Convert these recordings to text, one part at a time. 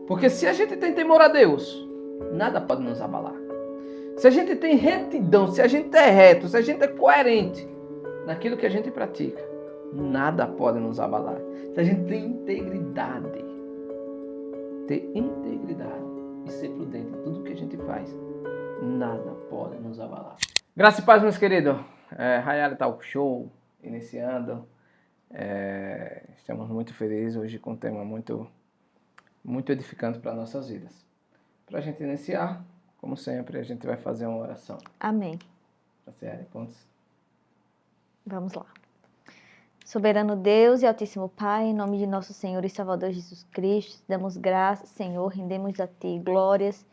Porque se a gente tem temor a Deus, nada pode nos abalar. Se a gente tem retidão, se a gente é reto, se a gente é coerente naquilo que a gente pratica, nada pode nos abalar. Se a gente tem integridade e ser prudente em tudo que a gente faz, nada pode nos abalar. Graça e paz, meus queridos. Hayali Talk Show iniciando. Estamos muito felizes hoje com um tema muito edificante para nossas vidas. Para a gente iniciar, como sempre, a gente vai fazer uma oração. Amém. Pontos. Vamos lá. Soberano Deus e Altíssimo Pai, em nome de nosso Senhor e Salvador Jesus Cristo, damos graças, Senhor, rendemos a Ti glórias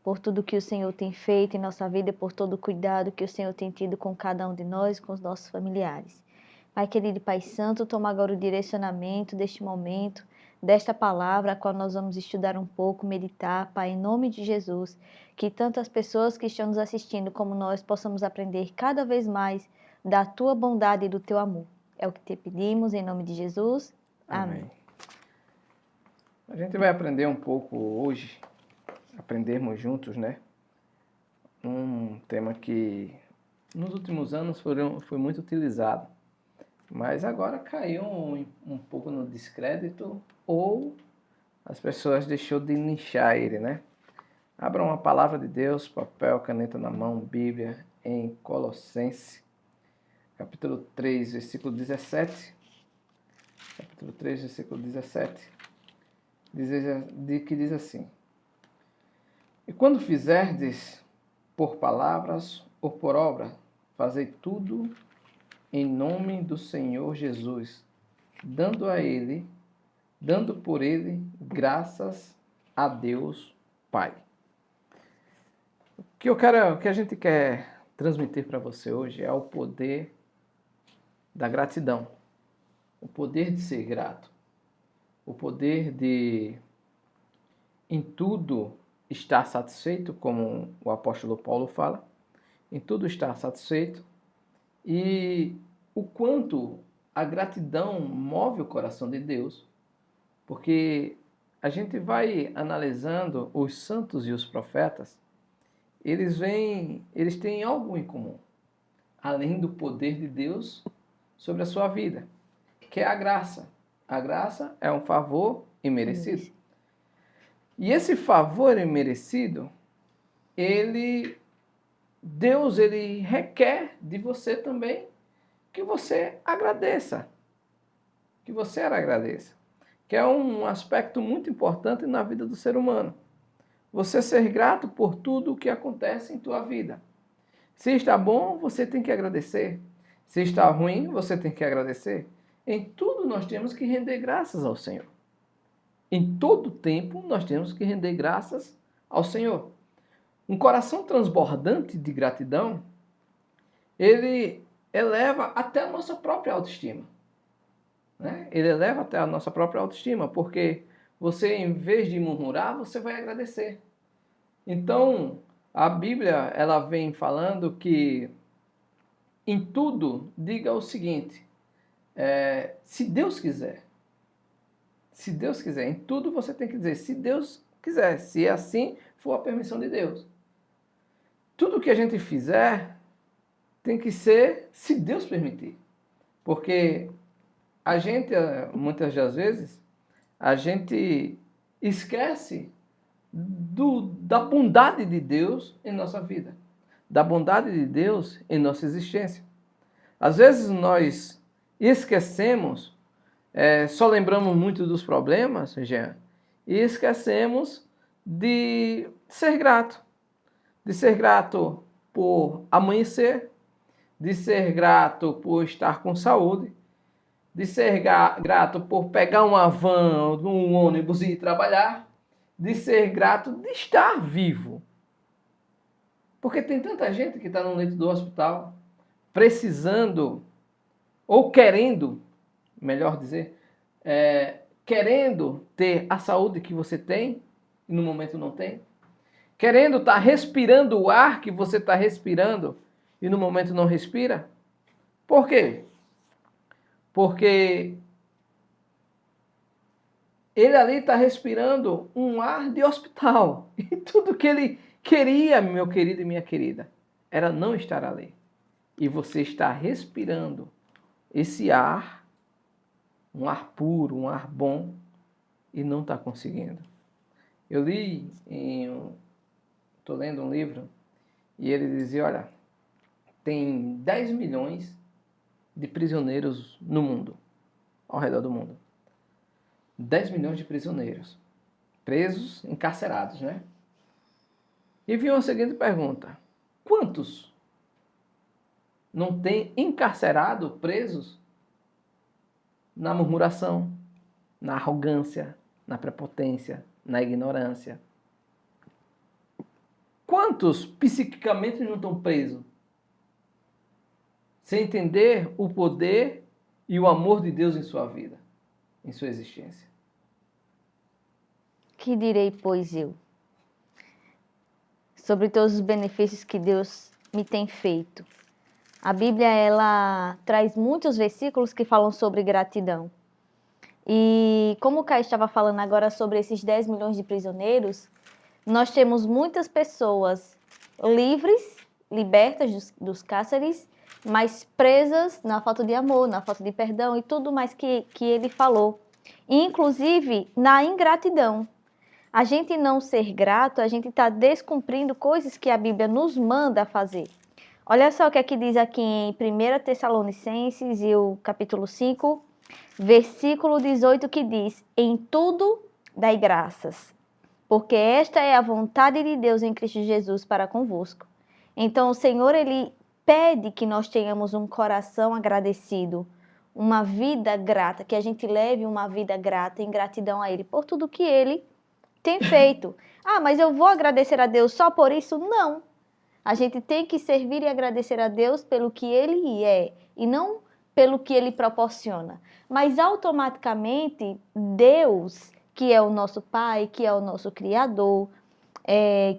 por tudo que o Senhor tem feito em nossa vida e por todo o cuidado que o Senhor tem tido com cada um de nós e com os nossos familiares. Pai querido e Pai Santo, toma agora o direcionamento deste momento, desta palavra, a qual nós vamos estudar um pouco, meditar, Pai, em nome de Jesus, que tantas pessoas que estão nos assistindo como nós possamos aprender cada vez mais da Tua bondade e do Teu amor. É o que te pedimos, em nome de Jesus. Amém. A gente vai aprender um pouco hoje, aprendermos juntos, né? Um tema que nos últimos anos foi muito utilizado, mas agora caiu um pouco no descrédito ou as pessoas deixou de nichar ele, né? Abram a palavra de Deus, papel, caneta na mão, Bíblia, em Colossenses, capítulo 3, versículo 17. Capítulo 3, versículo 17. Que diz assim: E quando fizerdes por palavras ou por obra, fazei tudo em nome do Senhor Jesus, dando por Ele graças a Deus Pai. O que a gente quer transmitir para você hoje é o poder da gratidão, o poder de ser grato, o poder de em tudo estar satisfeito, como o apóstolo Paulo fala, em tudo estar satisfeito, e o quanto a gratidão move o coração de Deus, porque a gente vai analisando os santos e os profetas, eles têm algo em comum, além do poder de Deus sobre a sua vida, que é a graça. A graça é um favor imerecido. E esse favor imerecido, Deus requer de você também que você agradeça. Que você agradeça. Que é um aspecto muito importante na vida do ser humano. Você ser grato por tudo o que acontece em tua vida. Se está bom, você tem que agradecer. Se está ruim, você tem que agradecer. Em tudo nós temos que render graças ao Senhor. Em todo tempo nós temos que render graças ao Senhor. Um coração transbordante de gratidão, ele eleva até a nossa própria autoestima. Né? Ele eleva até a nossa própria autoestima, porque você, em vez de murmurar, você vai agradecer. Então, a Bíblia, ela vem falando que em tudo diga o seguinte: se Deus quiser, em tudo você tem que dizer, se Deus quiser, se assim for a permissão de Deus. Tudo que a gente fizer tem que ser se Deus permitir. Porque a gente, muitas das vezes, a gente esquece da bondade de Deus em nossa vida, da bondade de Deus em nossa existência. Às vezes nós esquecemos, só lembramos muito dos problemas, Jean, e esquecemos de ser grato. De ser grato por amanhecer, de ser grato por estar com saúde, de ser grato por pegar uma van, um ônibus e ir trabalhar, de ser grato de estar vivo. Porque tem tanta gente que está no leito do hospital, precisando, ou querendo, melhor dizer, querendo ter a saúde que você tem, e no momento não tem. Querendo estar respirando o ar que você está respirando, e no momento não respira. Por quê? Porque ele ali está respirando um ar de hospital. E tudo que ele queria, meu querido e minha querida, era não estar ali. E você está respirando esse ar, um ar puro, um ar bom, e não está conseguindo. Eu estou lendo um livro, e ele dizia, olha, tem 10 milhões de prisioneiros no mundo, ao redor do mundo. 10 milhões de prisioneiros, presos, encarcerados, né? E vinha a seguinte pergunta: quantos não tem encarcerado, presos, na murmuração, na arrogância, na prepotência, na ignorância? Quantos psiquicamente não estão presos? Sem entender o poder e o amor de Deus em sua vida, em sua existência. Que direi, pois, eu? Sobre todos os benefícios que Deus me tem feito. A Bíblia, ela traz muitos versículos que falam sobre gratidão. E como o Caio estava falando agora sobre esses 10 milhões de prisioneiros, nós temos muitas pessoas livres, libertas dos cárceres, mas presas na falta de amor, na falta de perdão e tudo mais que ele falou. Inclusive na ingratidão. A gente não ser grato, a gente está descumprindo coisas que a Bíblia nos manda fazer. Olha só o que é que diz aqui em 1 Tessalonicenses, e o capítulo 5, versículo 18, que diz: em tudo dai graças, porque esta é a vontade de Deus em Cristo Jesus para convosco. Então o Senhor, ele pede que nós tenhamos um coração agradecido, uma vida grata, que a gente leve uma vida grata em gratidão a Ele por tudo que Ele tem feito. Ah, mas eu vou agradecer a Deus só por isso? Não. A gente tem que servir e agradecer a Deus pelo que Ele é e não pelo que Ele proporciona. Mas automaticamente, Deus, que é o nosso Pai, que é o nosso Criador,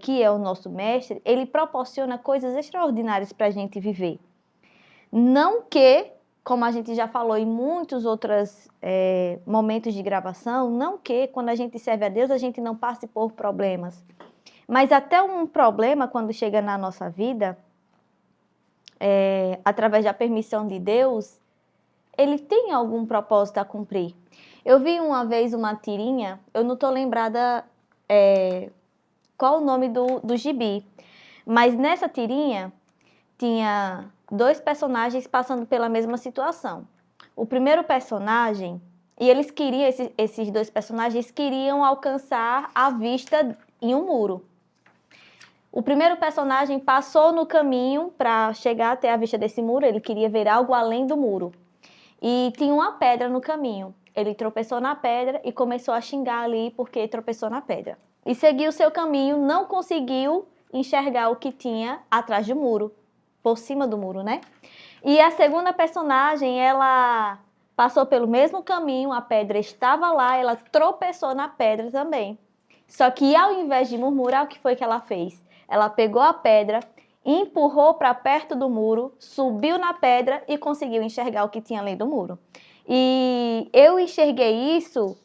que é o nosso Mestre, Ele proporciona coisas extraordinárias para a gente viver. Não que, como a gente já falou em muitos outros momentos de gravação, não que quando a gente serve a Deus a gente não passe por problemas. Mas até um problema, quando chega na nossa vida, através da permissão de Deus, ele tem algum propósito a cumprir. Eu vi uma vez uma tirinha, eu não estou lembrada qual o nome do gibi, mas nessa tirinha tinha 2 personagens passando pela mesma situação. O primeiro personagem, e eles queriam, esses 2 personagens queriam alcançar a vista em um muro. O primeiro personagem passou no caminho para chegar até a vista desse muro, ele queria ver algo além do muro. E tinha uma pedra no caminho. Ele tropeçou na pedra e começou a xingar ali porque tropeçou na pedra. E seguiu o seu caminho, não conseguiu enxergar o que tinha atrás do muro, por cima do muro, né? E a segunda personagem, ela passou pelo mesmo caminho, a pedra estava lá, ela tropeçou na pedra também. Só que ao invés de murmurar, o que foi que ela fez? Ela pegou a pedra, empurrou para perto do muro, subiu na pedra e conseguiu enxergar o que tinha além do muro. E eu enxerguei isso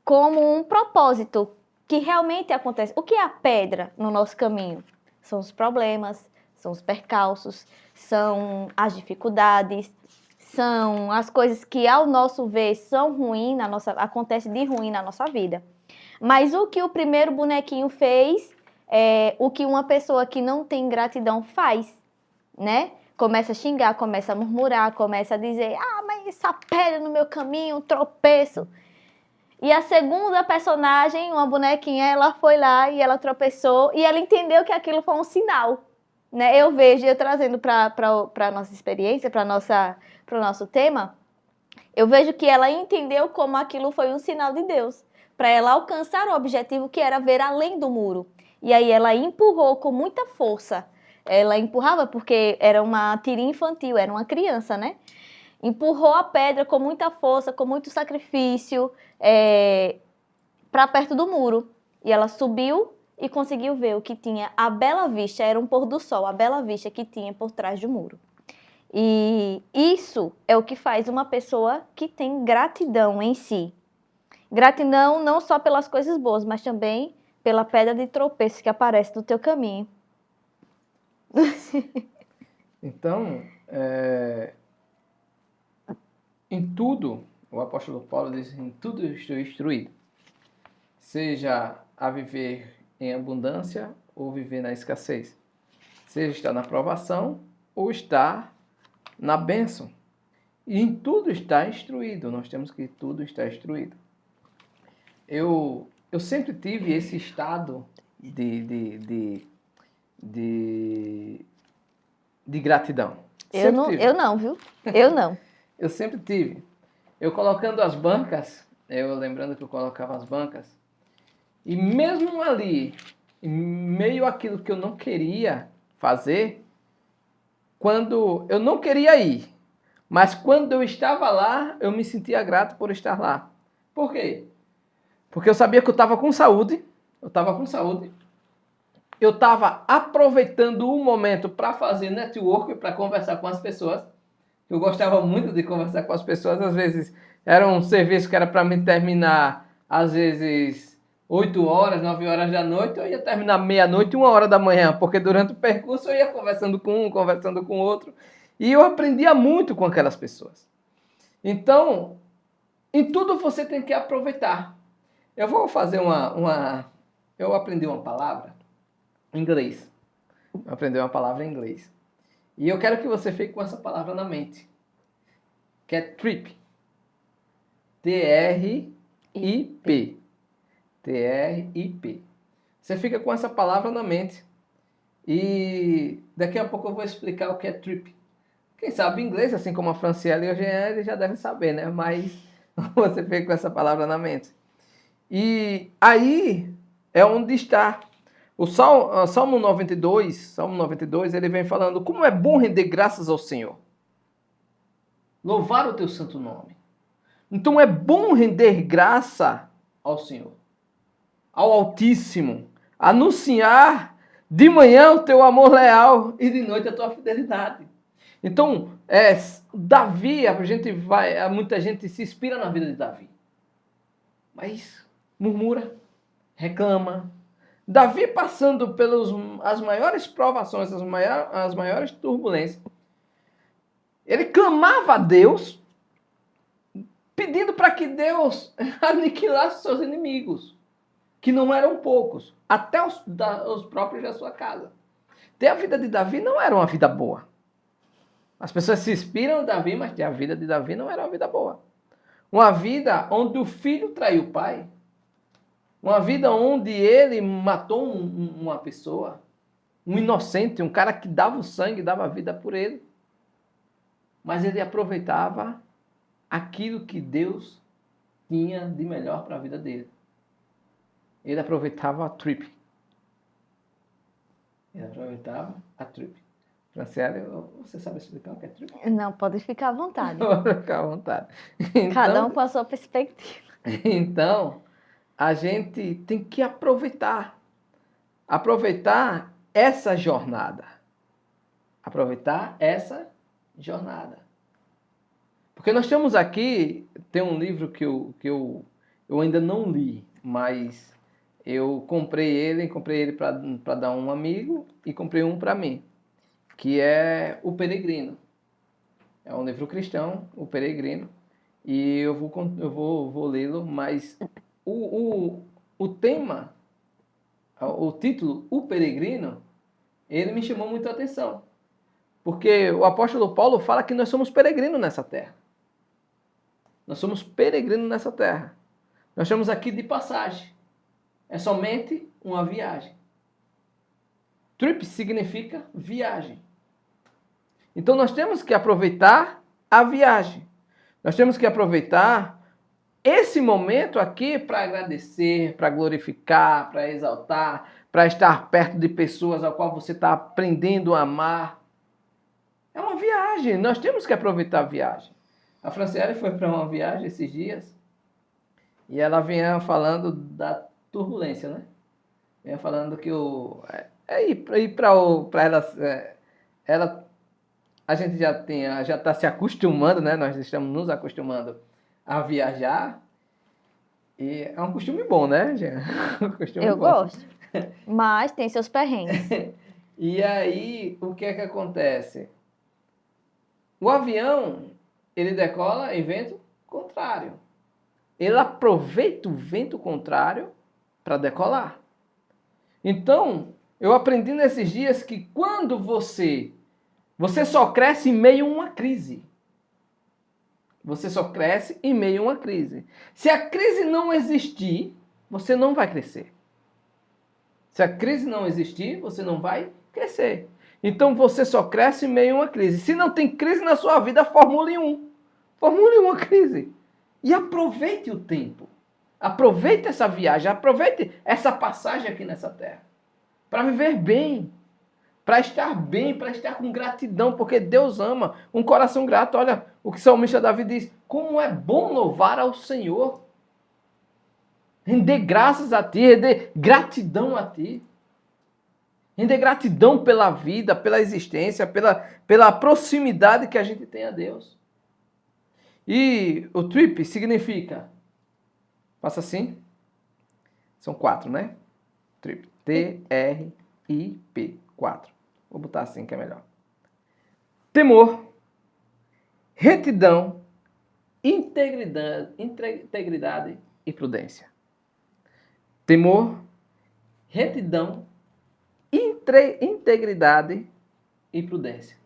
como um propósito que realmente acontece. O que é a pedra no nosso caminho? São os problemas, são os percalços, são as dificuldades, são as coisas que ao nosso ver são ruins, acontece de ruim na nossa vida. Mas o que o primeiro bonequinho fez é o que uma pessoa que não tem gratidão faz, né? Começa a xingar, começa a murmurar, começa a dizer: ah, mas essa pedra no meu caminho, um tropeço. E a segunda personagem, uma bonequinha, ela foi lá e ela tropeçou e ela entendeu que aquilo foi um sinal, né? Eu vejo, eu trazendo para a nossa experiência, para o nosso tema, eu vejo que ela entendeu como aquilo foi um sinal de Deus, para ela alcançar o objetivo que era ver além do muro. E aí ela empurrou com muita força. Ela empurrava porque era uma tirinha infantil, era uma criança, né? Empurrou a pedra com muita força, com muito sacrifício, para perto do muro. E ela subiu e conseguiu ver o que tinha a bela vista, era um pôr do sol, a bela vista que tinha por trás do muro. E isso é o que faz uma pessoa que tem gratidão em si. Gratidão não só pelas coisas boas, mas também pela pedra de tropeço que aparece no teu caminho. Então, em tudo, o apóstolo Paulo diz, em tudo estou instruído. Seja a viver em abundância ou viver na escassez. Seja estar na provação ou estar na bênção. E em tudo está instruído. Nós temos que tudo está instruído. Eu sempre tive esse estado de gratidão. Eu não, viu? Eu não. Eu sempre tive. Eu colocando as bancas, lembrando que eu colocava as bancas, e mesmo ali, em meio àquilo que eu não queria fazer, quando eu não queria ir, mas quando eu estava lá, eu me sentia grato por estar lá. Por quê? Porque eu sabia que eu estava com saúde, eu estava aproveitando o momento para fazer network, para conversar com as pessoas. Eu gostava muito de conversar com as pessoas, às vezes era um serviço que era para me terminar, às vezes 8 horas, 9 horas da noite, eu ia terminar meia-noite, 1 hora da manhã, porque durante o percurso eu ia conversando com um, conversando com outro, e eu aprendia muito com aquelas pessoas. Então, em tudo você tem que aproveitar. Eu vou fazer eu aprendi uma palavra em inglês. Eu aprendi uma palavra em inglês. E eu quero que você fique com essa palavra na mente. Que é trip. T-R-I-P. T-R-I-P. Você fica com essa palavra na mente. E daqui a pouco eu vou explicar o que é trip. Quem sabe inglês, assim como a Franciele e o Eugênio, já devem saber, né? Mas você fica com essa palavra na mente. E aí é onde está. O Salmo 92, ele vem falando como é bom render graças ao Senhor. Louvar o teu santo nome. Então é bom render graça ao Senhor, ao Altíssimo, anunciar de manhã o teu amor leal e de noite a tua fidelidade. Então, Davi, muita gente se inspira na vida de Davi, mas murmura, reclama. Davi passando as maiores provações, as maiores turbulências, ele clamava a Deus, pedindo para que Deus aniquilasse seus inimigos, que não eram poucos, até os próprios da sua casa. Ter a vida de Davi não era uma vida boa. As pessoas se inspiram em Davi, mas ter a vida de Davi não era uma vida boa. Uma vida onde o filho traiu o pai. Uma vida onde ele matou uma pessoa, um inocente, um cara que dava o sangue, dava a vida por ele. Mas ele aproveitava aquilo que Deus tinha de melhor para a vida dele. Ele aproveitava a trip. Franciele, você sabe explicar o que é trip? Não, pode ficar à vontade. Pode ficar à vontade. Cada um com a sua perspectiva. Então, a gente tem que aproveitar essa jornada. Porque nós temos aqui, tem um livro que eu ainda não li, mas eu comprei ele para dar a um amigo e comprei um para mim, que é O Peregrino. É um livro cristão, O Peregrino, e eu vou lê-lo, mas o tema, o título, O Peregrino, ele me chamou muito a atenção. Porque o apóstolo Paulo fala que nós somos peregrinos nessa terra. Nós somos peregrinos nessa terra. Nós estamos aqui de passagem. É somente uma viagem. Trip significa viagem. Então nós temos que aproveitar a viagem. Nós temos que aproveitar esse momento aqui para agradecer, para glorificar, para exaltar, para estar perto de pessoas ao qual você está aprendendo a amar. É uma viagem, nós temos que aproveitar a viagem. A Franciele foi para uma viagem esses dias e ela vinha falando da turbulência, né? Vinha falando que ir para ela, a gente já está se acostumando, né? Nós estamos nos acostumando a viajar E é um costume bom, né, Jean? Um costume Eu bom. gosto. Mas tem seus perrengues. E aí, o que é que acontece? O avião, ele decola em vento contrário. Ele aproveita o vento contrário para decolar. Então, eu aprendi nesses dias que quando você só cresce em meio a uma crise. Você só cresce em meio a uma crise. Se a crise não existir, você não vai crescer. Se a crise não existir, você não vai crescer. Então você só cresce em meio a uma crise. Se não tem crise na sua vida, formule um. Formule uma crise. E aproveite o tempo. Aproveite essa viagem, aproveite essa passagem aqui nessa terra. Para viver bem. Para estar bem, para estar com gratidão, porque Deus ama um coração grato. Olha o que o salmista Davi diz: como é bom louvar ao Senhor, render graças a ti, render gratidão a ti, render gratidão pela vida, pela existência, pela proximidade que a gente tem a Deus. E o trip significa, faça assim, são 4, né? Trip, T-R-I-P, 4. Vou botar assim que é melhor. Temor, retidão, integridade e prudência. Temor, retidão, integridade e prudência.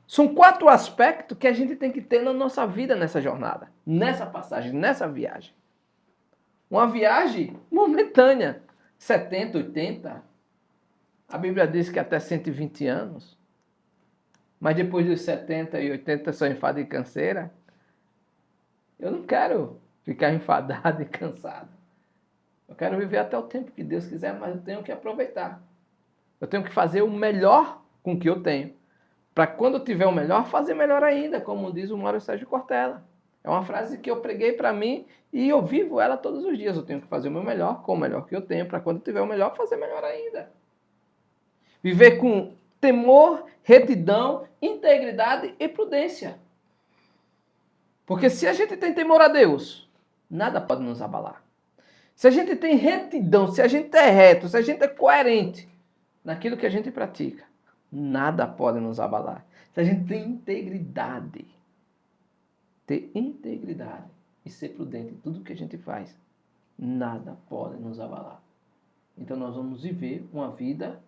São 4 aspectos que a gente tem que ter na nossa vida nessa jornada, nessa passagem, nessa viagem. Uma viagem momentânea, 70, 80. A Bíblia diz que até 120 anos. Mas depois dos 70 e 80 só enfado e canseira. Eu não quero ficar enfadado e cansado. Eu quero viver até o tempo que Deus quiser, mas eu tenho que aproveitar. Eu tenho que fazer o melhor com o que eu tenho. Para quando eu tiver o melhor, fazer melhor ainda, como diz o Mário Sérgio Cortella. É uma frase que eu preguei para mim e eu vivo ela todos os dias. Eu tenho que fazer o meu melhor com o melhor que eu tenho, para quando eu tiver o melhor, fazer melhor ainda. Viver com temor, retidão, integridade e prudência. Porque se a gente tem temor a Deus, nada pode nos abalar. Se a gente tem retidão, se a gente é reto, se a gente é coerente naquilo que a gente pratica, nada pode nos abalar. Se a gente tem integridade, ter integridade e ser prudente em tudo que a gente faz, nada pode nos abalar. Então nós vamos viver uma vida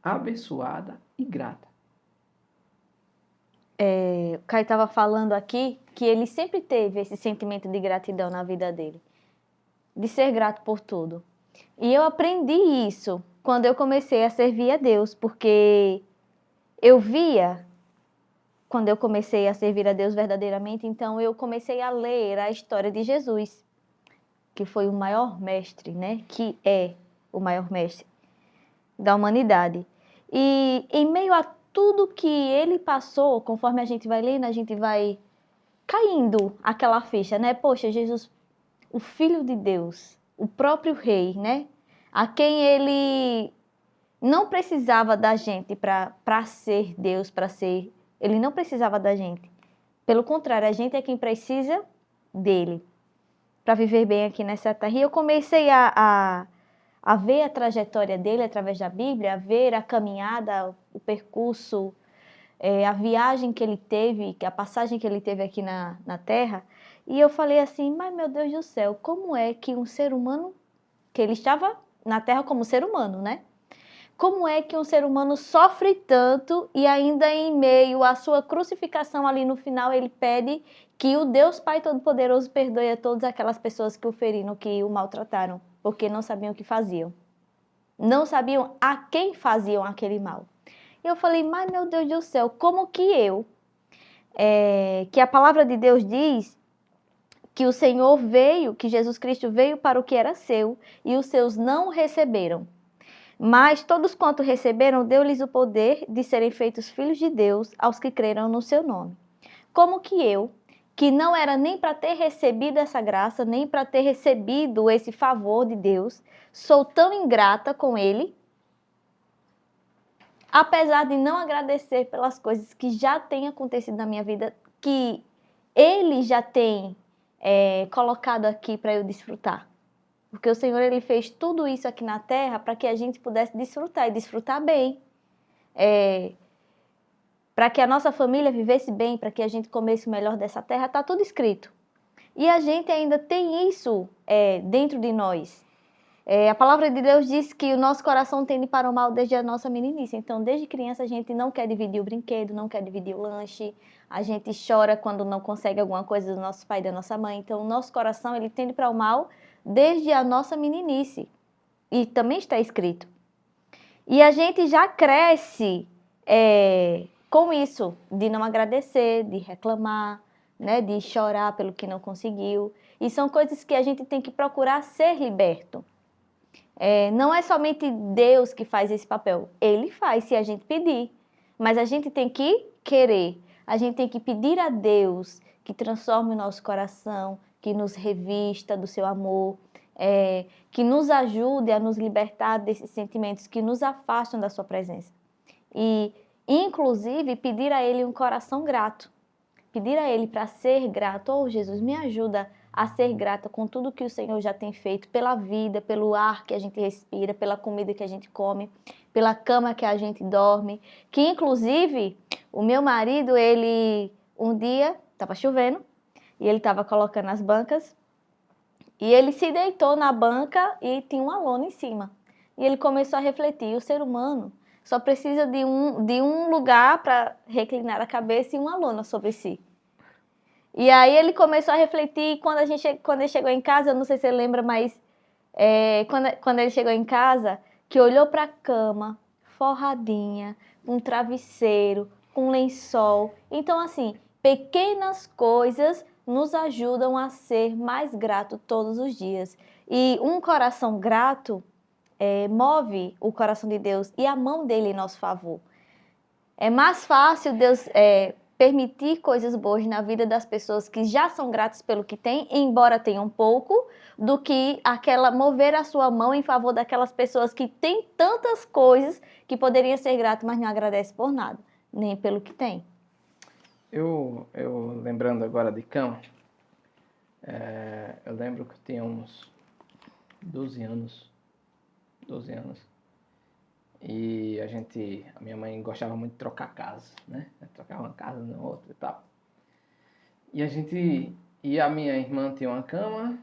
abençoada e grata. O Caio estava falando aqui que ele sempre teve esse sentimento de gratidão na vida dele, de ser grato por tudo. E eu aprendi isso quando eu comecei a servir a Deus, porque eu via, quando eu comecei a servir a Deus verdadeiramente, então eu comecei a ler a história de Jesus, que foi o maior mestre, né? Que é o maior mestre da humanidade. E em meio a tudo que ele passou, conforme a gente vai lendo, a gente vai caindo aquela ficha, né? Poxa, Jesus, o Filho de Deus, o próprio Rei, né? A quem ele não precisava da gente para ser Deus, para ser... Ele não precisava da gente. Pelo contrário, a gente é quem precisa dele para viver bem aqui nessa terra. E eu comecei a ver a trajetória dele através da Bíblia, a ver a caminhada, o percurso, a viagem que ele teve, a passagem que ele teve aqui na Terra. E eu falei assim, mas meu Deus do céu, como é que um ser humano, que ele estava na Terra como ser humano, né? Como é que um ser humano sofre tanto e ainda em meio à sua crucificação ali no final ele pede que o Deus Pai Todo-Poderoso perdoe a todas aquelas pessoas que o feriram, que o maltrataram, porque não sabiam o que faziam. Não sabiam a quem faziam aquele mal. E eu falei, mas meu Deus do céu, como que que a palavra de Deus diz que o Senhor veio, que Jesus Cristo veio para o que era seu e os seus não receberam. Mas todos quanto receberam, deu-lhes o poder de serem feitos filhos de Deus aos que creram no seu nome. Como que eu, que não era nem para ter recebido essa graça, nem para ter recebido esse favor de Deus, sou tão ingrata com Ele, apesar de não agradecer pelas coisas que já têm acontecido na minha vida, que Ele já tem colocado aqui para eu desfrutar. Porque o Senhor, Ele fez tudo isso aqui na terra para que a gente pudesse desfrutar e desfrutar bem. Para que a nossa família vivesse bem, para que a gente comesse o melhor dessa terra, está tudo escrito. E a gente ainda tem isso dentro de nós. A palavra de Deus diz que o nosso coração tende para o mal desde a nossa meninice. Então, desde criança, a gente não quer dividir o brinquedo, não quer dividir o lanche. A gente chora quando não consegue alguma coisa do nosso pai e da nossa mãe. Então, o nosso coração, ele tende para o mal desde a nossa meninice. E também está escrito. E a gente já cresce com isso, de não agradecer, de reclamar, né, de chorar pelo que não conseguiu. E são coisas que a gente tem que procurar ser liberto. Não é somente Deus que faz esse papel. Ele faz se a gente pedir. Mas a gente tem que querer. A gente tem que pedir a Deus que transforme o nosso coração, que nos revista do seu amor, que nos ajude a nos libertar desses sentimentos que nos afastam da sua presença. E, inclusive, pedir a Ele um coração grato. Pedir a Ele para ser grato. Oh, Jesus, me ajuda a ser grata com tudo que o Senhor já tem feito, pela vida, pelo ar que a gente respira, pela comida que a gente come, pela cama que a gente dorme. Que, inclusive, o meu marido, ele, um dia, estava chovendo, e ele estava colocando as bancas, e ele se deitou na banca e tinha uma lona em cima. E ele começou a refletir, o ser humano só precisa de um lugar para reclinar a cabeça e uma lona sobre si. E aí ele começou a refletir, quando ele chegou em casa, eu não sei se você lembra, mas quando ele chegou em casa, que olhou para a cama, forradinha, com um travesseiro, com um lençol. Então, assim, pequenas coisas nos ajudam a ser mais grato todos os dias. E um coração grato move o coração de Deus e a mão dele em nosso favor. É mais fácil Deus permitir coisas boas na vida das pessoas que já são gratas pelo que têm, embora tenham pouco, do que mover a sua mão em favor daquelas pessoas que têm tantas coisas que poderiam ser gratas, mas não agradecem por nada, nem pelo que têm. Eu lembrando agora de cama, eu lembro que eu tinha uns 12 anos, e a minha mãe gostava muito de trocar casa, né? Trocava uma casa na outra e tal. E a minha irmã tinha uma cama,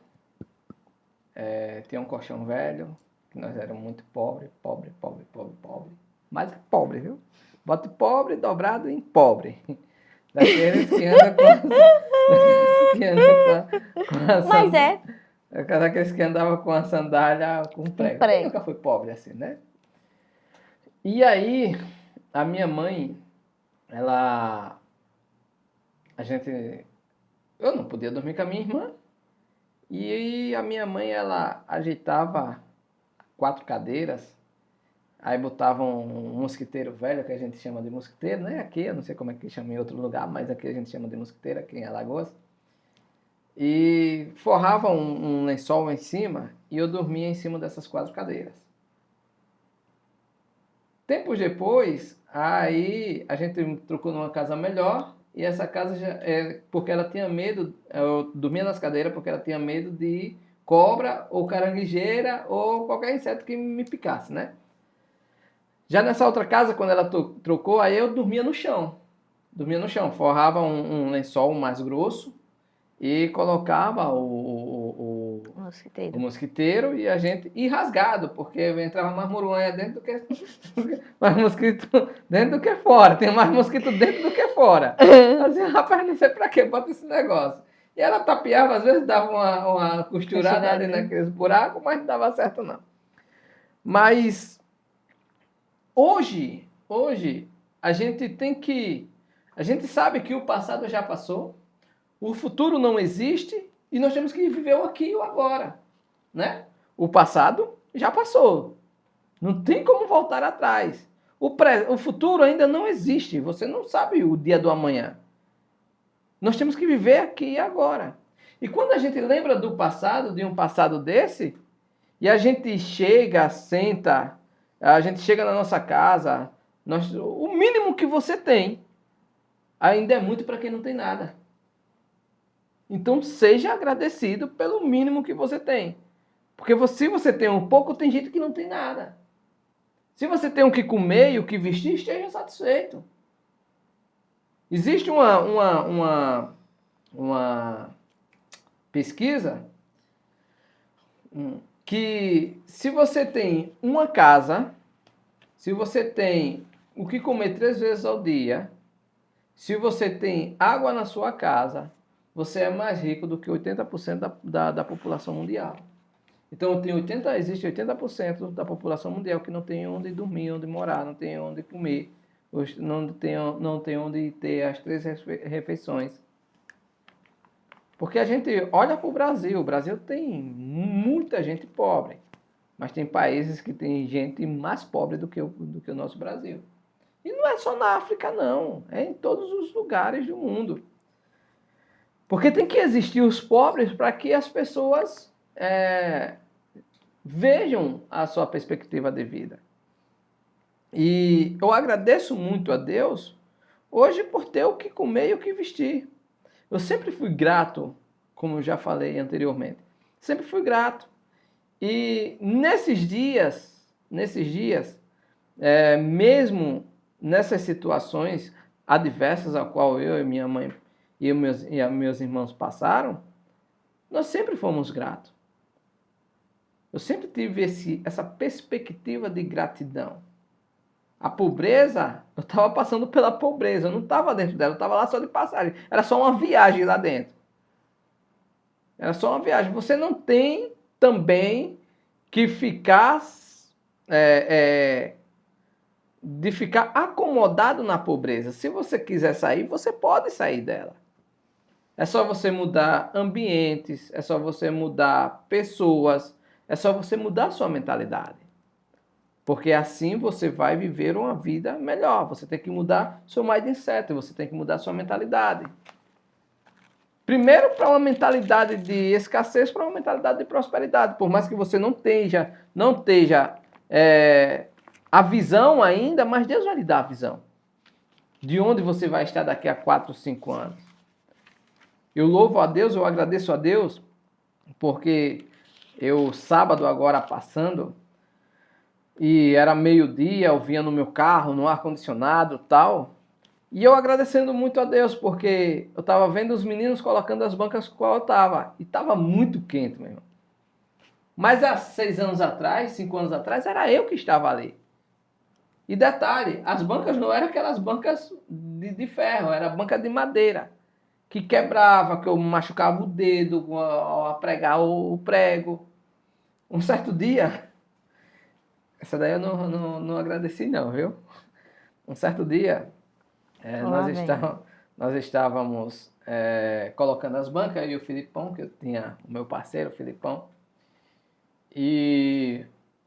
tinha um colchão velho, que nós éramos muito pobre. Mas pobre, viu? Bota pobre dobrado em pobre. Daqueles que andam com a Mas daqueles que andavam com a sandália com prego. Quem nunca foi pobre assim, né? E aí, a minha mãe, eu não podia dormir com a minha irmã, e a minha mãe, ela ajeitava 4 cadeiras, aí botava um mosquiteiro velho, que a gente chama de mosquiteiro, né? Aqui, eu não sei como é que chama em outro lugar, mas aqui a gente chama de mosquiteiro, aqui em Alagoas. E forrava um lençol em cima, e eu dormia em cima dessas 4 cadeiras. Tempos depois, aí a gente trocou numa casa melhor, e essa casa porque ela tinha medo, eu dormia nas cadeiras porque ela tinha medo de cobra ou caranguejeira ou qualquer inseto que me picasse, né? Já nessa outra casa, quando ela trocou, aí eu dormia no chão, forrava um lençol mais grosso e colocava o mosquiteiro e rasgado, porque entrava mais moruanha dentro do que mais mosquito dentro do que fora. Tem mais mosquito dentro do que fora. Assim, rapaz, não sei pra que bota esse negócio. E ela tapeava, às vezes dava uma costurada ali naqueles buracos, mas não dava certo não. Mas hoje a gente sabe que o passado já passou, o futuro não existe, e nós temos que viver o aqui e o agora, né? O passado já passou. Não tem como voltar atrás. O futuro ainda não existe. Você não sabe o dia do amanhã. Nós temos que viver aqui e agora. E quando a gente lembra do passado, de um passado desse, e a gente senta, a gente chega na nossa casa, o mínimo que você tem ainda é muito para quem não tem nada. Então seja agradecido pelo mínimo que você tem. Porque se você tem um pouco, tem gente que não tem nada. Se você tem o que comer e o que vestir, esteja satisfeito. Existe uma pesquisa que se você tem uma casa, se você tem o que comer 3 vezes ao dia, se você tem água na sua casa, você é mais rico do que 80% da população mundial. Então existe 80% da população mundial que não tem onde dormir, onde morar, não tem onde comer, não tem onde ter as 3 refeições. Porque a gente olha para o Brasil tem muita gente pobre, mas tem países que tem gente mais pobre do que o nosso Brasil. E não é só na África, não, é em todos os lugares do mundo. Porque tem que existir os pobres para que as pessoas vejam a sua perspectiva de vida. E eu agradeço muito a Deus hoje por ter o que comer e o que vestir. Eu sempre fui grato, como eu já falei anteriormente. Sempre fui grato. E nesses dias, mesmo nessas situações adversas a qual eu e minha mãe e meus irmãos passaram, nós sempre fomos gratos. Eu sempre tive essa perspectiva de gratidão. A pobreza, eu estava passando pela pobreza, eu não estava dentro dela, eu estava lá só de passagem. Era só uma viagem lá dentro. Era só uma viagem. Você não tem também que ficar de ficar acomodado na pobreza. Se você quiser sair, você pode sair dela. É só você mudar ambientes, é só você mudar pessoas, é só você mudar a sua mentalidade. Porque assim você vai viver uma vida melhor. Você tem que mudar seu mindset, você tem que mudar sua mentalidade. Primeiro para uma mentalidade de escassez, para uma mentalidade de prosperidade. Por mais que você não esteja a visão ainda, mas Deus vai lhe dar a visão. De onde você vai estar daqui a 4, 5 anos. Eu louvo a Deus, eu agradeço a Deus, porque sábado agora passando, e era meio-dia, eu vinha no meu carro, no ar-condicionado e tal. E eu agradecendo muito a Deus, porque eu estava vendo os meninos colocando as bancas com qual eu estava. E estava muito quente, meu irmão. Mas há 6 anos atrás, 5 anos atrás, era eu que estava ali. E detalhe, as bancas não eram aquelas bancas de ferro, era banca de madeira. Que quebrava, que eu machucava o dedo ao pregar o prego. Um certo dia... Essa daí eu não agradeci não, viu? Um certo dia, nós estávamos colocando as bancas, eu e o Filipão, que eu tinha o meu parceiro, o Filipão, e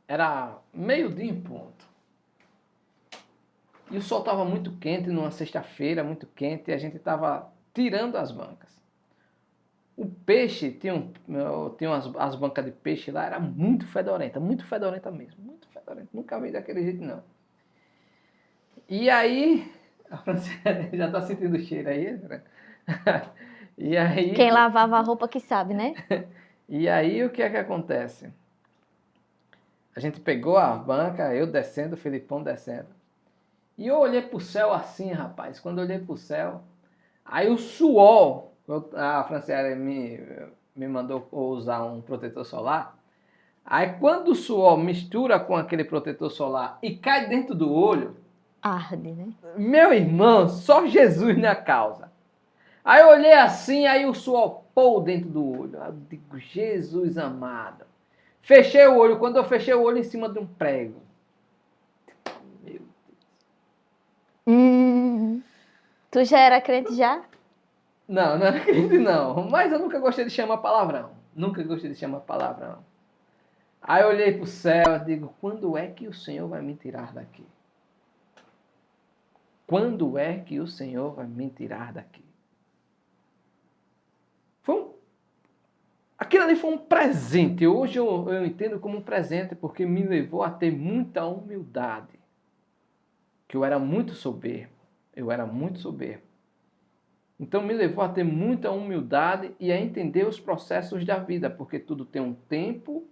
era meio-dia em ponto. E o sol estava muito quente, numa sexta-feira, muito quente, e a gente estava tirando as bancas. O peixe, tinha as bancas de peixe lá, era muito fedorenta mesmo, muito fedorenta. Nunca vi daquele jeito, não. E aí, a Franciele já está sentindo o cheiro aí, né? E aí... Quem lavava a roupa que sabe, né? E aí, o que é que acontece? A gente pegou a banca, eu descendo, o Filipão descendo. E eu olhei pro céu assim, rapaz. Quando eu olhei pro céu, aí o suor... A Franciele me mandou usar um protetor solar. Aí quando o suor mistura com aquele protetor solar e cai dentro do olho... Arde, né? Meu irmão, só Jesus na causa. Aí eu olhei assim, aí o suor pô dentro do olho. Eu digo, Jesus amado. Fechei o olho, quando eu fechei o olho em cima de um prego. Meu Deus. Tu já era crente já? Não era crente não. Mas eu nunca gostei de chamar palavrão. Nunca gostei de chamar palavrão. Aí eu olhei pro céu e digo, quando é que o Senhor vai me tirar daqui? Quando é que o Senhor vai me tirar daqui? Aquilo ali foi um presente. Hoje eu entendo como um presente, porque me levou a ter muita humildade. Que eu era muito soberbo. Então me levou a ter muita humildade e a entender os processos da vida, porque tudo tem um tempo,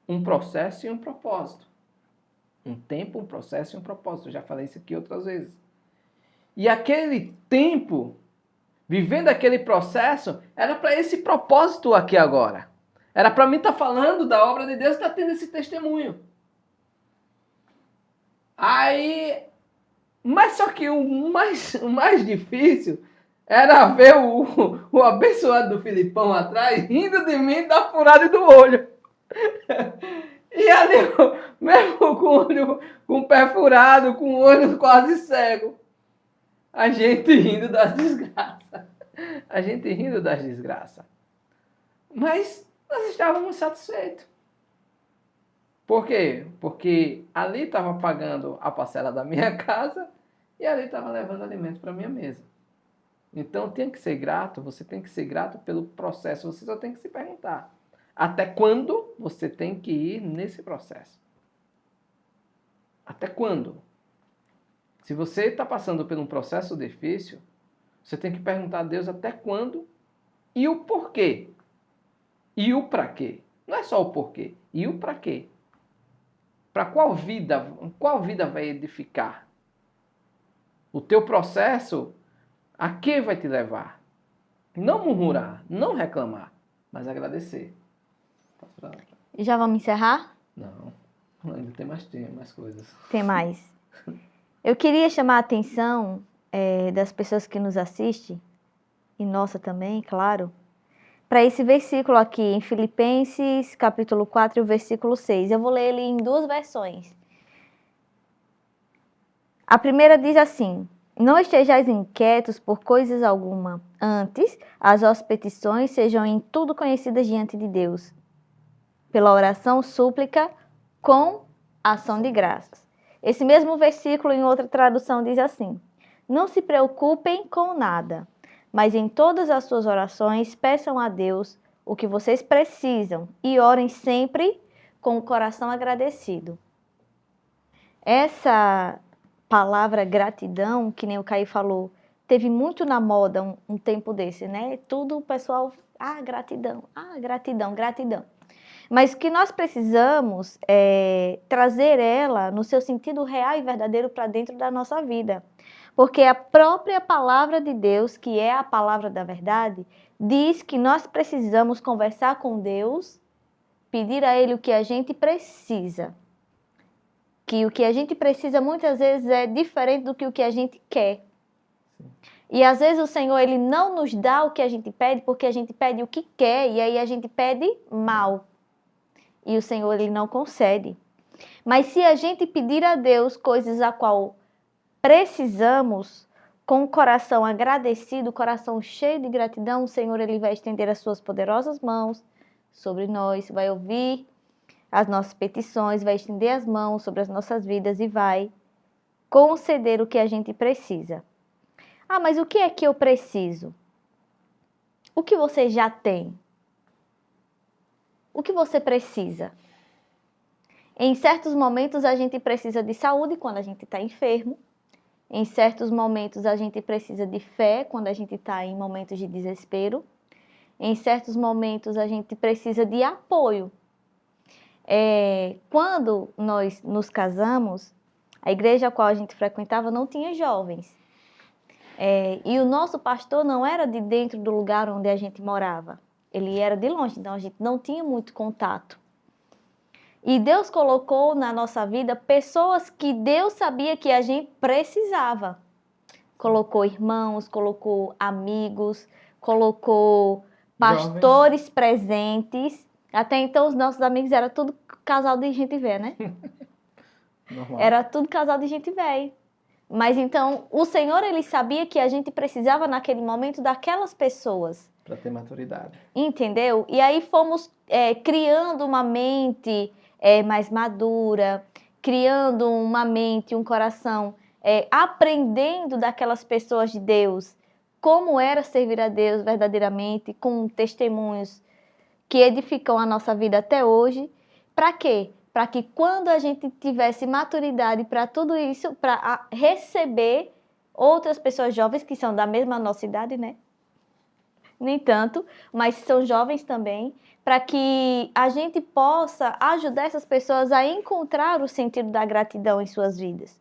um processo e um propósito. Um tempo, um processo e um propósito. Eu já falei isso aqui outras vezes. E aquele tempo, vivendo aquele processo, era para esse propósito aqui agora. Era para mim estar falando da obra de Deus e estar tendo esse testemunho. Aí, mas só que o mais difícil era ver o abençoado do Filipão atrás rindo de mim da furada do olho. E ali, mesmo com o pé furado, com o olho quase cego, a gente rindo das desgraças. A gente rindo das desgraças. Mas nós estávamos satisfeitos. Por quê? Porque ali estava pagando a parcela da minha casa e ali estava levando alimento para a minha mesa. Então tem que ser grato, você tem que ser grato pelo processo, você só tem que se perguntar. Até quando você tem que ir nesse processo? Até quando? Se você está passando por um processo difícil, você tem que perguntar a Deus até quando e o porquê. E o para quê. Não é só o porquê, e o para quê. Para qual vida vai edificar? O teu processo, a que vai te levar? Não murmurar, não reclamar, mas agradecer. E já vamos encerrar? Não, ainda tem mais coisas. Tem mais. Eu queria chamar a atenção das pessoas que nos assistem, e nossa também, claro, para esse versículo aqui em Filipenses, capítulo 4, versículo 6. Eu vou ler ele em duas versões. A primeira diz assim: não estejais inquietos por coisas alguma, antes as vossas petições sejam em tudo conhecidas diante de Deus, pela oração, súplica, com ação de graças. Esse mesmo versículo, em outra tradução, diz assim: não se preocupem com nada, mas em todas as suas orações peçam a Deus o que vocês precisam e orem sempre com o coração agradecido. Essa palavra gratidão, que nem o Caio falou, teve muito na moda um tempo desse, né? Tudo o pessoal, gratidão, gratidão, gratidão. Mas o que nós precisamos é trazer ela no seu sentido real e verdadeiro para dentro da nossa vida. Porque a própria palavra de Deus, que é a palavra da verdade, diz que nós precisamos conversar com Deus, pedir a Ele o que a gente precisa. Que o que a gente precisa muitas vezes é diferente do que o que a gente quer. Sim. E às vezes o Senhor ele não nos dá o que a gente pede porque a gente pede o que quer e aí a gente pede mal. E o Senhor ele não concede. Mas se a gente pedir a Deus coisas a qual precisamos, com o coração agradecido, coração cheio de gratidão, o Senhor ele vai estender as suas poderosas mãos sobre nós, vai ouvir as nossas petições, vai estender as mãos sobre as nossas vidas e vai conceder o que a gente precisa. Mas o que é que eu preciso? O que você já tem? O que você precisa? Em certos momentos a gente precisa de saúde quando a gente está enfermo. Em certos momentos a gente precisa de fé quando a gente está em momentos de desespero. Em certos momentos a gente precisa de apoio. Quando nós nos casamos, a igreja a qual a gente frequentava não tinha jovens. E o nosso pastor não era de dentro do lugar onde a gente morava. Ele era de longe, então a gente não tinha muito contato. E Deus colocou na nossa vida pessoas que Deus sabia que a gente precisava. Colocou irmãos, colocou amigos, colocou pastores presentes. Até então os nossos amigos eram tudo casal de gente velha, né? Normal. Era tudo casal de gente velha. Mas então o Senhor ele sabia que a gente precisava naquele momento daquelas pessoas. Para ter maturidade. Entendeu? E aí fomos criando uma mente mais madura, criando uma mente, um coração, aprendendo daquelas pessoas de Deus, como era servir a Deus verdadeiramente, com testemunhos que edificam a nossa vida até hoje. Para quê? Para que quando a gente tivesse maturidade para tudo isso, para receber outras pessoas jovens que são da mesma nossa idade, né? nem tanto, mas são jovens também, para que a gente possa ajudar essas pessoas a encontrar o sentido da gratidão em suas vidas.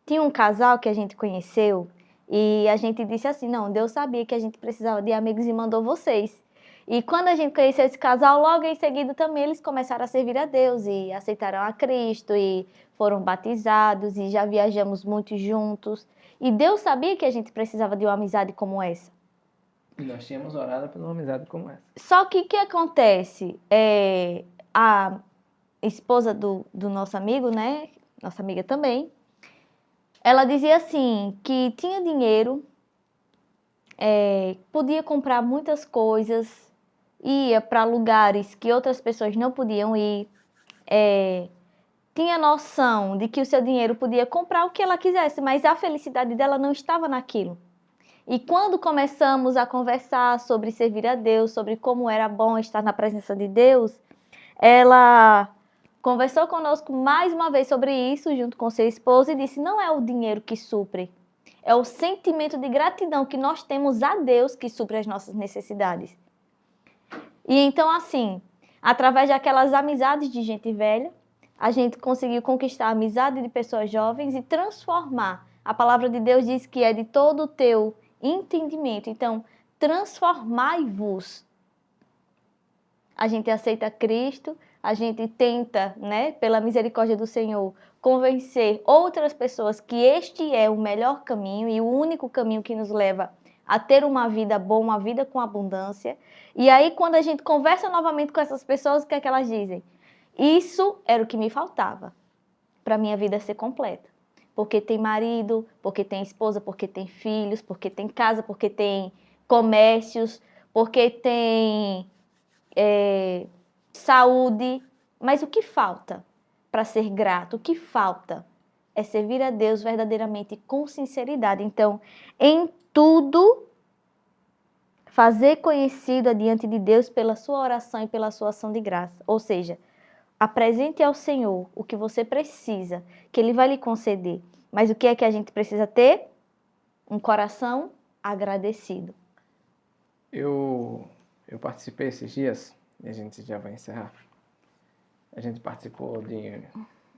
Tinha um casal que a gente conheceu e a gente disse assim, não, Deus sabia que a gente precisava de amigos e mandou vocês. E quando a gente conheceu esse casal, logo em seguida também eles começaram a servir a Deus e aceitaram a Cristo e foram batizados e já viajamos muito juntos. E Deus sabia que a gente precisava de uma amizade como essa. E nós tínhamos orado por uma amizade como essa. Só que o que acontece? A esposa do nosso amigo, né? Nossa amiga também, ela dizia assim, que tinha dinheiro, podia comprar muitas coisas, ia para lugares que outras pessoas não podiam ir, tinha noção de que o seu dinheiro podia comprar o que ela quisesse, mas a felicidade dela não estava naquilo. E quando começamos a conversar sobre servir a Deus, sobre como era bom estar na presença de Deus, ela conversou conosco mais uma vez sobre isso, junto com seu esposo, e disse, não é o dinheiro que supre, é o sentimento de gratidão que nós temos a Deus que supre as nossas necessidades. E então, assim, através daquelas amizades de gente velha, a gente conseguiu conquistar a amizade de pessoas jovens e transformar. A palavra de Deus diz que é de todo o teu entendimento. Então, transformai-vos. A gente aceita Cristo, a gente tenta, né, pela misericórdia do Senhor, convencer outras pessoas que este é o melhor caminho e o único caminho que nos leva a ter uma vida boa, uma vida com abundância. E aí, quando a gente conversa novamente com essas pessoas, o que é que elas dizem? Isso era o que me faltava para minha vida ser completa. Porque tem marido, porque tem esposa, porque tem filhos, porque tem casa, porque tem comércios, porque tem saúde. Mas o que falta para ser grato? O que falta é servir a Deus verdadeiramente com sinceridade. Então, em tudo, fazer conhecido diante de Deus pela sua oração e pela sua ação de graça. Ou seja, apresente ao Senhor o que você precisa, que Ele vai lhe conceder. Mas o que é que a gente precisa ter? Um coração agradecido. Eu participei esses dias, e a gente já vai encerrar. A gente participou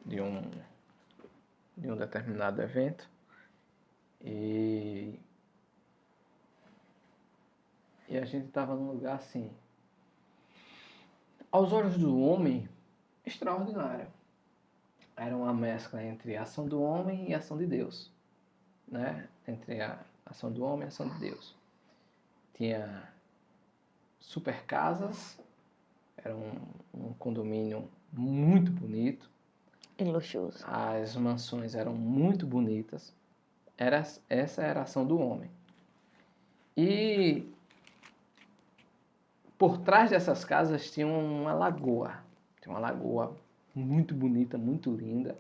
de um determinado evento e a gente estava num lugar assim, aos olhos do homem, extraordinário. Era uma mescla entre a ação do homem e a ação de Deus, né? Entre a ação do homem e a ação de Deus. Tinha super casas, era um condomínio muito bonito. E luxuoso. As mansões eram muito bonitas. Essa era a ação do homem. E por trás dessas casas tinha uma lagoa. Tinha uma lagoa muito bonita, muito linda.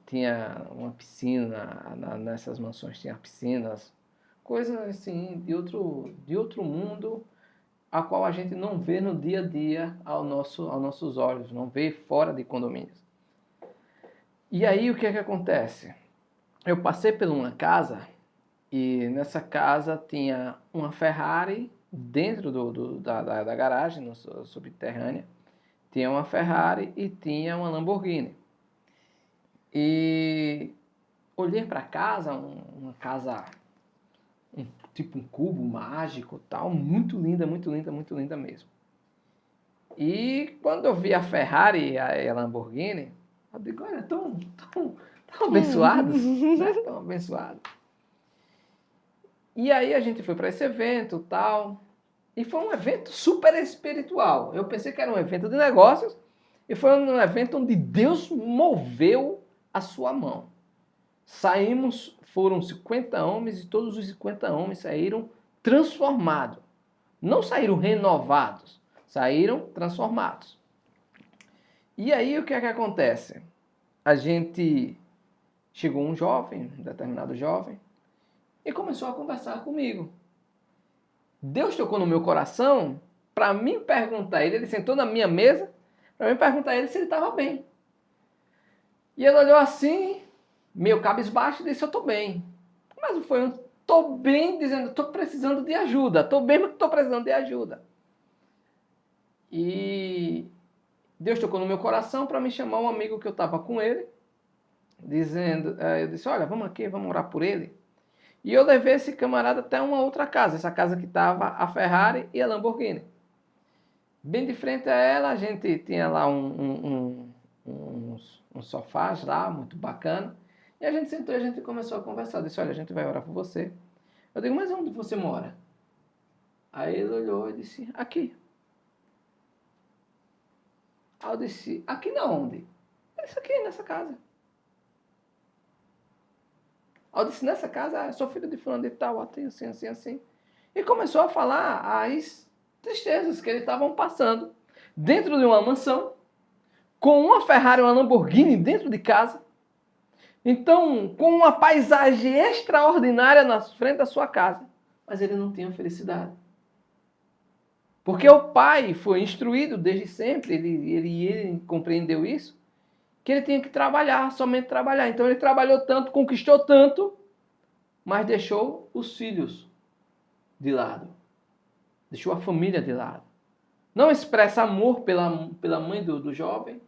Tinha uma piscina, nessas mansões tinha piscinas, coisas assim de outro mundo, a qual a gente não vê no dia a dia aos nossos olhos, não vê fora de condomínios. E aí o que é que acontece? Eu passei por uma casa e nessa casa tinha uma Ferrari dentro da garagem, subterrânea. Tinha uma Ferrari e tinha uma Lamborghini. E olhei para casa, uma casa, tipo um cubo mágico, tal, muito linda, muito linda, muito linda mesmo. E quando eu vi a Ferrari e a Lamborghini, eu digo, olha, tão abençoados, né? Tão abençoados. E aí a gente foi para esse evento, tal, e foi um evento super espiritual. Eu pensei que era um evento de negócios, e foi um evento onde Deus moveu a sua mão. Saímos, foram 50 homens, e todos os 50 homens saíram transformados. Não saíram renovados, saíram transformados. E aí o que é que acontece? Chegou um jovem, um determinado jovem, e começou a conversar comigo. Deus tocou no meu coração para mim perguntar ele sentou na minha mesa, para mim perguntar a ele se ele estava bem. E ele olhou assim, meio cabisbaixo, e disse, eu estou bem. Mas foi tô bem dizendo, tô precisando de ajuda. Tô bem, mas tô precisando de ajuda. E Deus tocou no meu coração para me chamar um amigo que eu estava com ele, dizendo, eu disse, olha, vamos aqui, vamos orar por ele. E eu levei esse camarada até uma outra casa, essa casa que estava a Ferrari e a Lamborghini. Bem de frente a ela, a gente tinha lá uns sofás lá, muito bacana. E a gente sentou e a gente começou a conversar. Eu disse, olha, a gente vai orar por você. Eu digo, mas onde você mora? Aí ele olhou e disse, aqui. Aí eu disse, aqui na onde? Ele disse, aqui, nessa casa. Aí eu disse, nessa casa, eu sou filho de fulano de tal, assim, assim, assim. E começou a falar as tristezas que eles estavam passando dentro de uma mansão, com uma Ferrari e uma Lamborghini dentro de casa. Então, com uma paisagem extraordinária na frente da sua casa. Mas ele não tinha felicidade. Porque o pai foi instruído desde sempre, ele compreendeu isso, que ele tinha que trabalhar, somente trabalhar. Então ele trabalhou tanto, conquistou tanto, mas deixou os filhos de lado. Deixou a família de lado. Não expressa amor pela mãe do jovem.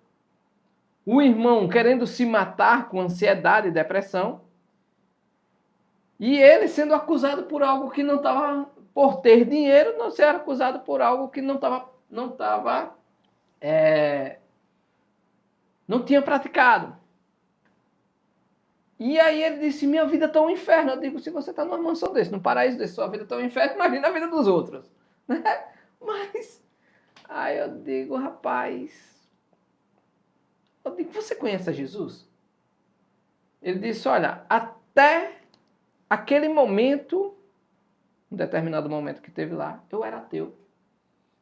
O irmão querendo se matar com ansiedade e depressão. E ele sendo acusado por algo que não estava, por ter dinheiro, não ser acusado por algo que não tinha praticado. E aí ele disse, minha vida está um inferno. Eu digo, se você está numa mansão desse, num paraíso desse, sua vida está um inferno, imagina a vida dos outros. Mas, aí eu digo, rapaz, eu digo, você conhece a Jesus? Ele disse, olha, até aquele momento, um determinado momento que teve lá, eu era ateu.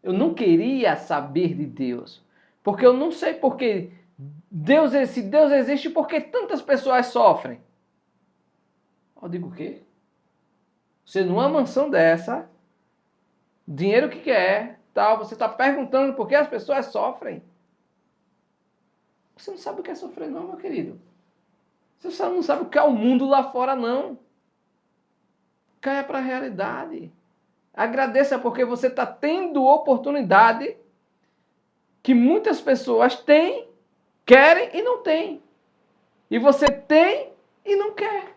Eu não queria saber de Deus. Porque eu não sei porque se Deus existe, por que tantas pessoas sofrem? Eu digo, o quê? Você numa mansão dessa, dinheiro que quer, tal, você está perguntando por que as pessoas sofrem? Você não sabe o que é sofrer não, meu querido. Você não sabe o que é o mundo lá fora, não. Caia para a realidade. Agradeça porque você está tendo oportunidade que muitas pessoas têm, querem e não têm. E você tem e não quer.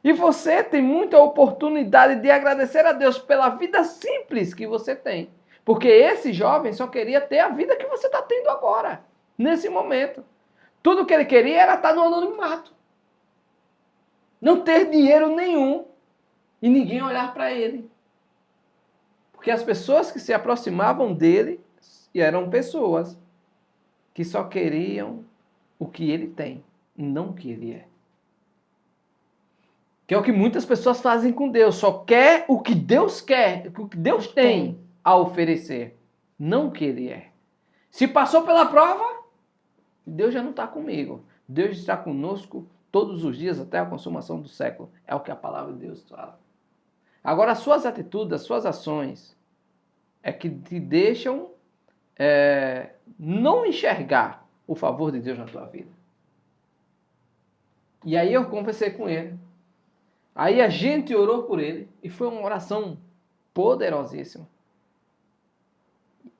E você tem muita oportunidade de agradecer a Deus pela vida simples que você tem. Porque esse jovem só queria ter a vida que você está tendo agora, nesse momento. Tudo que ele queria era estar no anonimato. Não ter dinheiro nenhum e ninguém olhar para ele. Porque as pessoas que se aproximavam dele eram pessoas que só queriam o que ele tem, não o que ele é. Que é o que muitas pessoas fazem com Deus. Só quer o que Deus quer, o que Deus tem a oferecer, não o que ele é. Se passou pela prova, Deus já não está comigo. Deus está conosco todos os dias até a consumação do século. É o que a palavra de Deus fala. Agora, as suas atitudes, as suas ações, é que te deixam não enxergar o favor de Deus na tua vida. E aí eu conversei com ele. Aí a gente orou por ele e foi uma oração poderosíssima.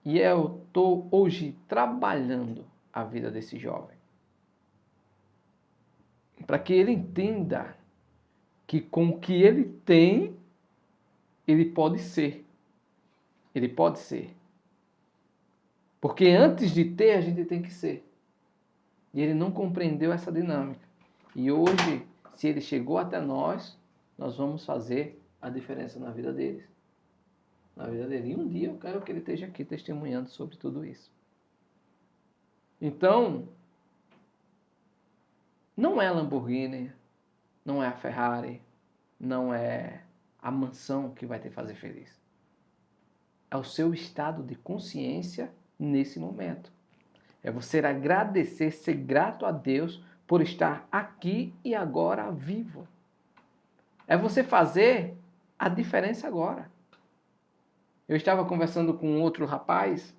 E eu estou hoje trabalhando a vida desse jovem. Para que ele entenda que com o que ele tem, ele pode ser. Ele pode ser. Porque antes de ter, a gente tem que ser. E ele não compreendeu essa dinâmica. E hoje, se ele chegou até nós vamos fazer a diferença na vida deles. Na vida dele. E um dia eu quero que ele esteja aqui testemunhando sobre tudo isso. Então, não é a Lamborghini, não é a Ferrari, não é a mansão que vai te fazer feliz. É o seu estado de consciência nesse momento. É você agradecer, ser grato a Deus por estar aqui e agora vivo. É você fazer a diferença agora. Eu estava conversando com outro rapaz,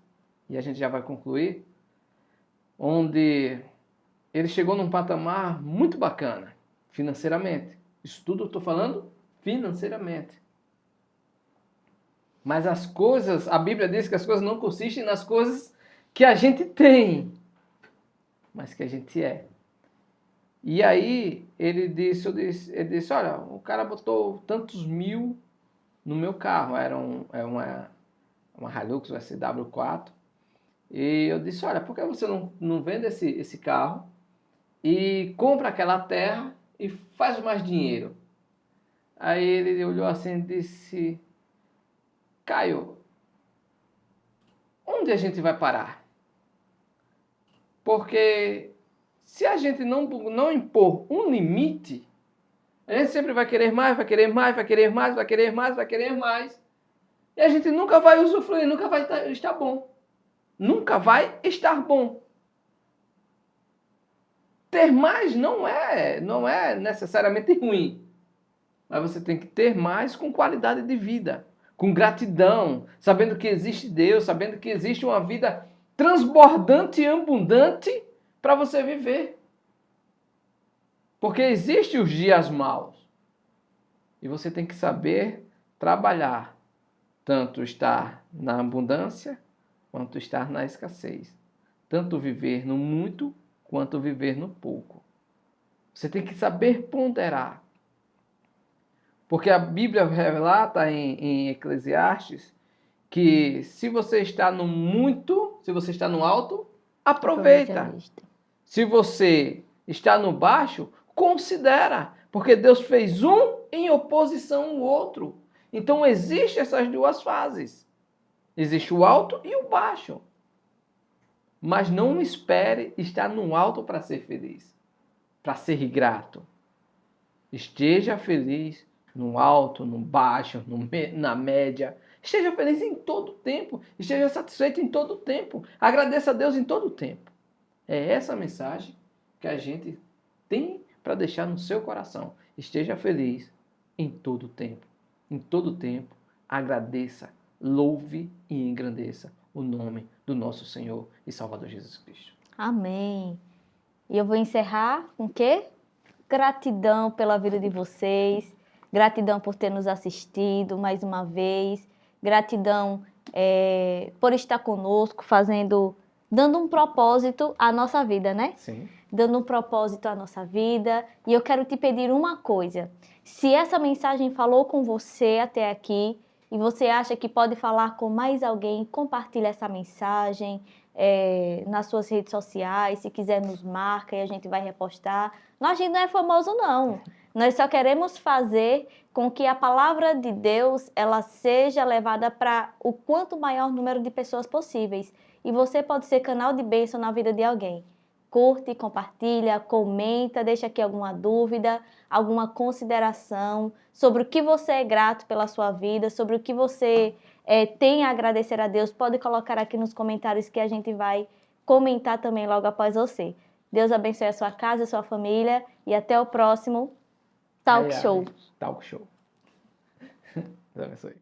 e a gente já vai concluir, onde ele chegou num patamar muito bacana. financeiramente. Isso tudo eu estou falando financeiramente. Mas as coisas, a Bíblia diz que as coisas não consistem nas coisas que a gente tem, mas que a gente é. E aí ele disse, olha, o cara botou tantos mil no meu carro, era uma Hilux, uma SW4, e eu disse, olha, por que você não vende esse carro e compra aquela terra e faz mais dinheiro? Aí ele olhou assim e disse, Caio, onde a gente vai parar? Porque se a gente não impor um limite, a gente sempre vai querer mais, vai querer mais, vai querer mais, vai querer mais, vai querer mais. E a gente nunca vai usufruir, nunca vai estar bom. Nunca vai estar bom. Ter mais não é necessariamente ruim. Mas você tem que ter mais com qualidade de vida, com gratidão, sabendo que existe Deus, sabendo que existe uma vida transbordante e abundante para você viver. Porque existem os dias maus. E você tem que saber trabalhar, tanto estar na abundância, quanto estar na escassez. Tanto viver no muito, quanto viver no pouco. Você tem que saber ponderar. Porque a Bíblia relata em Eclesiastes que se você está no muito, se você está no alto, aproveita. Se você está no baixo, considera. Porque Deus fez um em oposição ao outro. Então existem essas duas fases. Existe o alto e o baixo. Mas não espere estar no alto para ser feliz, para ser grato. Esteja feliz no alto, no baixo, na média. Esteja feliz em todo o tempo. Esteja satisfeito em todo o tempo. Agradeça a Deus em todo o tempo. É essa a mensagem que a gente tem para deixar no seu coração. Esteja feliz em todo o tempo. Em todo o tempo, agradeça, louve e engrandeça o nome do nosso Senhor e Salvador Jesus Cristo. Amém. E eu vou encerrar com o quê? Gratidão pela vida de vocês. Gratidão por ter nos assistido mais uma vez. Gratidão por estar conosco, dando um propósito à nossa vida, né? Sim. Dando um propósito à nossa vida. E eu quero te pedir uma coisa. Se essa mensagem falou com você até aqui e você acha que pode falar com mais alguém, compartilhe essa mensagem nas suas redes sociais. Se quiser, nos marca e a gente vai repostar. A gente não é famoso, não. Nós só queremos fazer com que a palavra de Deus ela seja levada para o quanto maior número de pessoas possíveis. E você pode ser canal de bênção na vida de alguém. Curte, compartilha, comenta, deixa aqui alguma dúvida, alguma consideração sobre o que você é grato pela sua vida, sobre o que você tem a agradecer a Deus. Pode colocar aqui nos comentários que a gente vai comentar também logo após você. Deus abençoe a sua casa, a sua família e até o próximo Talk Show. Talk Show. Deus abençoe.